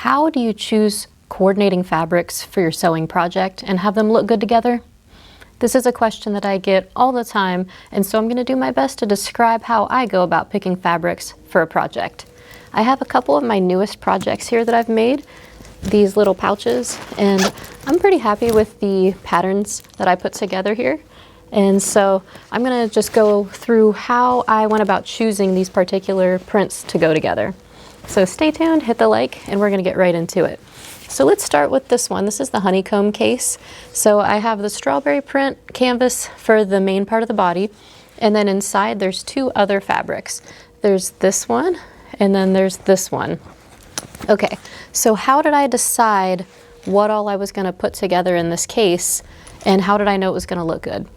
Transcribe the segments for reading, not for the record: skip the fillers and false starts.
How do you choose coordinating fabrics for your sewing project and have them look good together? This is a question that I get all the time, and so I'm going to do my best to describe how I go about picking fabrics for a project. I have a couple of my newest projects here that I've made, these little pouches, and I'm pretty happy with the patterns that I put together here. And so I'm going to just go through how I went about choosing these particular prints to go together. So stay tuned, hit the like, and we're going to get right into it. So let's start with this one. This is the Honeycomb Case. So I have the strawberry print canvas for the main part of the body, and then inside there's two other fabrics. There's this one, and then there's this one. Okay, so how did I decide what all I was going to put together in this case, and how did I know it was going to look good?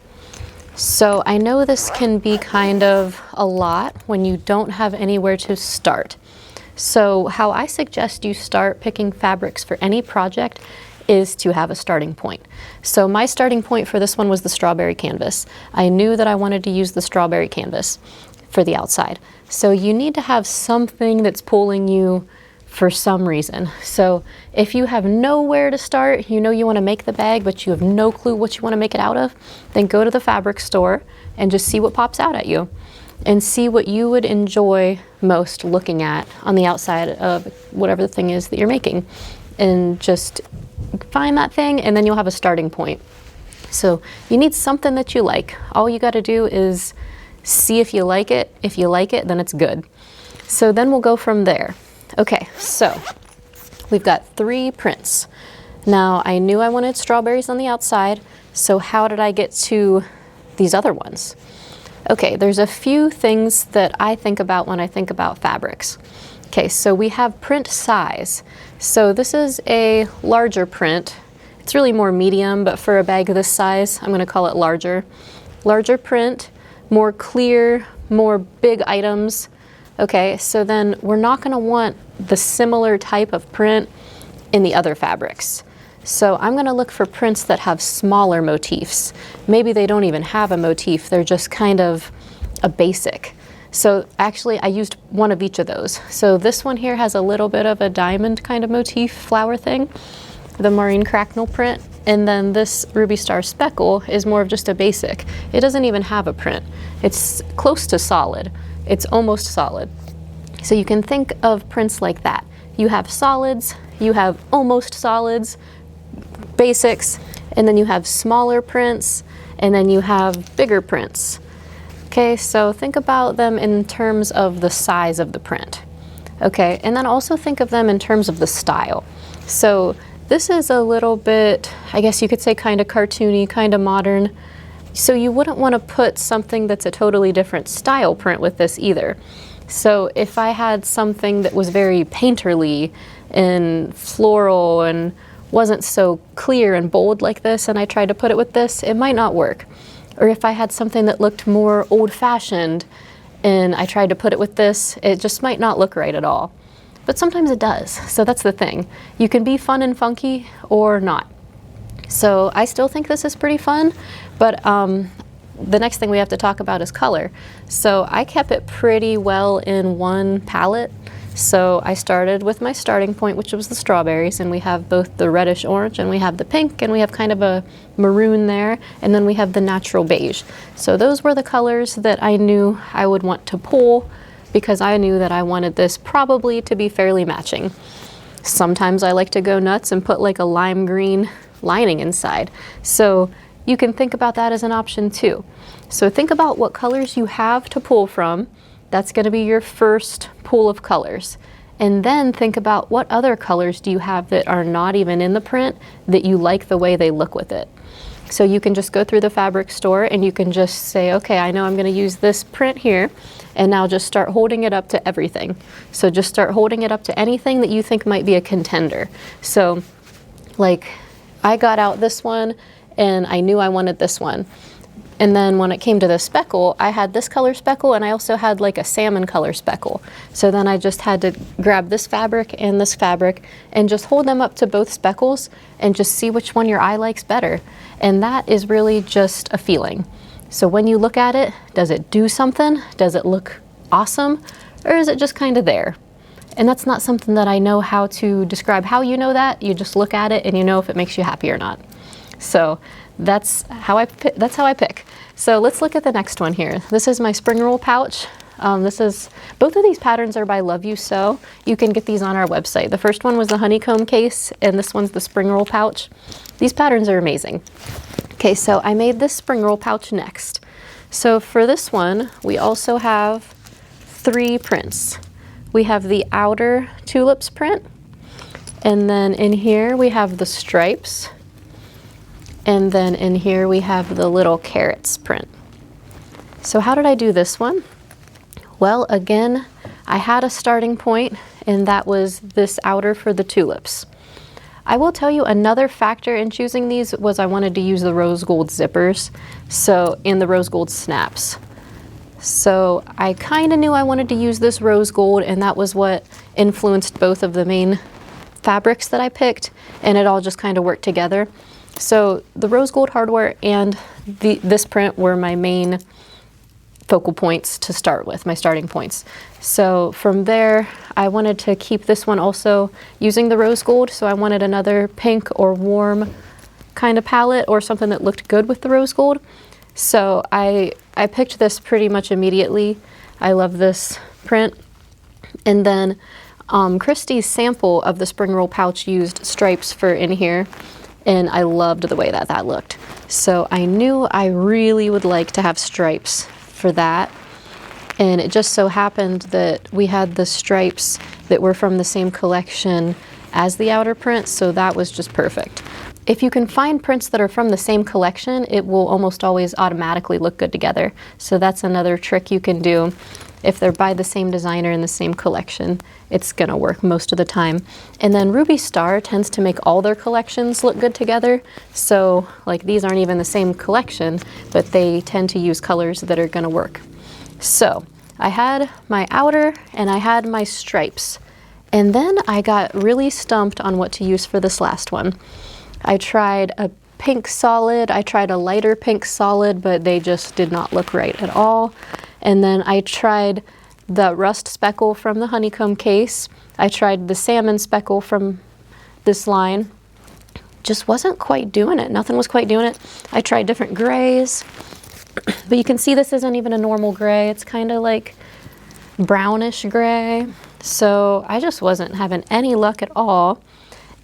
So I know this can be kind of a lot when you don't have anywhere to start. So how I suggest you start picking fabrics for any project is to have a starting point. So my starting point for this one was the strawberry canvas. I knew that I wanted to use the strawberry canvas for the outside. So you need to have something that's pulling you for some reason. So if you have nowhere to start, you know you want to make the bag, but you have no clue what you want to make it out of, then go to the fabric store and just see what pops out at you and see what you would enjoy most looking at on the outside of whatever the thing is that you're making. And just find that thing, and then you'll have a starting point. So you need something that you like. All you got to do is see if you like it. If you like it, then it's good. So then we'll go from there. Okay, so we've got 3 prints. Now I knew I wanted strawberries on the outside, so how did I get to these other ones? Okay, there's a few things that I think about when I think about fabrics. Okay, so we have print size. So this is a larger print. It's really more medium, but for a bag of this size, I'm going to call it larger. Larger print, more clear, more big items. Okay, so then we're not going to want the similar type of print in the other fabrics. So I'm going to look for prints that have smaller motifs. Maybe they don't even have a motif, they're just kind of a basic. So actually I used one of each of those. So this one here has a little bit of a diamond kind of motif flower thing, the Maureen Cracknell print, and then this Ruby Star Speckle is more of just a basic. It doesn't even have a print. It's close to solid. It's almost solid. So you can think of prints like that. You have solids, you have almost solids, basics, and then you have smaller prints, and then you have bigger prints. Okay, so think about them in terms of the size of the print. Okay, and then also think of them in terms of the style. So this is a little bit, I guess you could say, kind of cartoony, kind of modern. So you wouldn't want to put something that's a totally different style print with this either. So if I had something that was very painterly and floral and wasn't so clear and bold like this, and I tried to put it with this, it might not work. Or if I had something that looked more old-fashioned and I tried to put it with this, it just might not look right at all. But sometimes it does, so that's the thing. You can be fun and funky or not. So I still think this is pretty fun, but the next thing we have to talk about is color. So I kept it pretty well in one palette. So I started with my starting point, which was the strawberries, and we have both the reddish orange and we have the pink, and we have kind of a maroon there, and then we have the natural beige. So those were the colors that I knew I would want to pull because I knew that I wanted this probably to be fairly matching. Sometimes I like to go nuts and put like a lime green lining inside. So you can think about that as an option too. So think about what colors you have to pull from. That's going to be your first pool of colors. And then think about what other colors do you have that are not even in the print that you like the way they look with it. So you can just go through the fabric store and you can just say, okay, I know I'm going to use this print here, and now just start holding it up to everything. So just start holding it up to anything that you think might be a contender. So like I got out this one and I knew I wanted this one. And then when it came to the speckle, I had this color speckle and I also had like a salmon color speckle. So then I just had to grab this fabric and just hold them up to both speckles and just see which one your eye likes better. And that is really just a feeling. So when you look at it, does it do something? Does it look awesome? Or is it just kind of there? And that's not something that I know how to describe how you know that. You just look at it and you know if it makes you happy or not. So that's how I pick. So let's look at the next one here. This is my spring roll pouch. Both of these patterns are by Love You Sew. You can get these on our website. The first one was the Honeycomb Case, and this one's the spring roll pouch. These patterns are amazing. Okay, so I made this spring roll pouch next. So for this one, we also have 3 prints. We have the outer tulips print, and then in here we have the stripes, and then in here we have the little carrots print. So how did I do this one? Well, again, I had a starting point, and that was this outer for the tulips. I will tell you another factor in choosing these was I wanted to use the rose gold zippers, so in the rose gold snaps. So I kind of knew I wanted to use this rose gold, and that was what influenced both of the main fabrics that I picked, and it all just kind of worked together. So the rose gold hardware and this print were my main focal points to start with, my starting points. So from there, I wanted to keep this one also using the rose gold, so I wanted another pink or warm kind of palette or something that looked good with the rose gold. So I picked this pretty much immediately. I love this print. And then Christy's sample of the spring roll pouch used stripes for in here, and I loved the way that that looked. So I knew I really would like to have stripes for that. And it just so happened that we had the stripes that were from the same collection as the outer print, so that was just perfect. If you can find prints that are from the same collection, it will almost always automatically look good together. So that's another trick you can do. If they're by the same designer in the same collection, it's gonna work most of the time. And then Ruby Star tends to make all their collections look good together. So like these aren't even the same collection, but they tend to use colors that are gonna work. So I had my outer and I had my stripes. And then I got really stumped on what to use for this last one. I tried a pink solid, I tried a lighter pink solid, but they just did not look right at all. And then I tried the rust speckle from the Honeycomb Case. I tried the salmon speckle from this line. Just wasn't quite doing it. Nothing was quite doing it. I tried different grays, but you can see this isn't even a normal gray. It's kind of like brownish gray. So I just wasn't having any luck at all.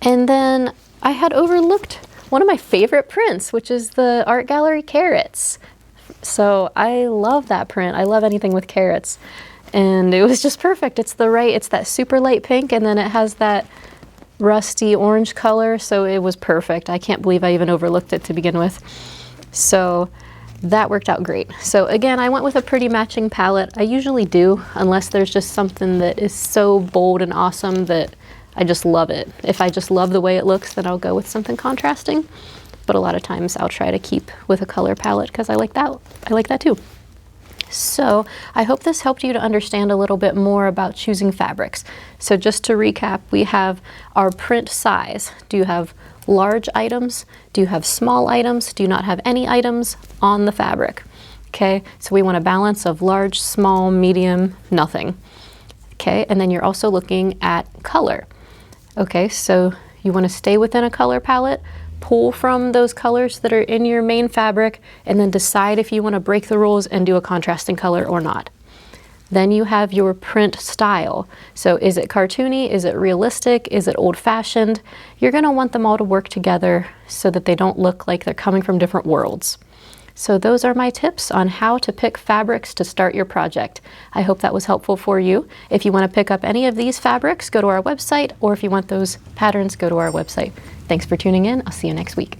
And then I had overlooked one of my favorite prints, which is the Art Gallery Carrots. So I love that print. I love anything with carrots. And it was just perfect. It's that super light pink, and then it has that rusty orange color, so it was perfect. I can't believe I even overlooked it to begin with. So that worked out great. So again, I went with a pretty matching palette. I usually do, unless there's just something that is so bold and awesome that I just love it. If I just love the way it looks, then I'll go with something contrasting. But a lot of times I'll try to keep with a color palette because I like that. I like that too. So I hope this helped you to understand a little bit more about choosing fabrics. So just to recap, we have our print size. Do you have large items? Do you have small items? Do you not have any items on the fabric? Okay, so we want a balance of large, small, medium, nothing. Okay, and then you're also looking at color. Okay, so you want to stay within a color palette, pull from those colors that are in your main fabric, and then decide if you want to break the rules and do a contrasting color or not. Then you have your print style. So is it cartoony? Is it realistic? Is it old-fashioned? You're going to want them all to work together so that they don't look like they're coming from different worlds. So those are my tips on how to pick fabrics to start your project. I hope that was helpful for you. If you want to pick up any of these fabrics, go to our website, or if you want those patterns, go to our website. Thanks for tuning in. I'll see you next week.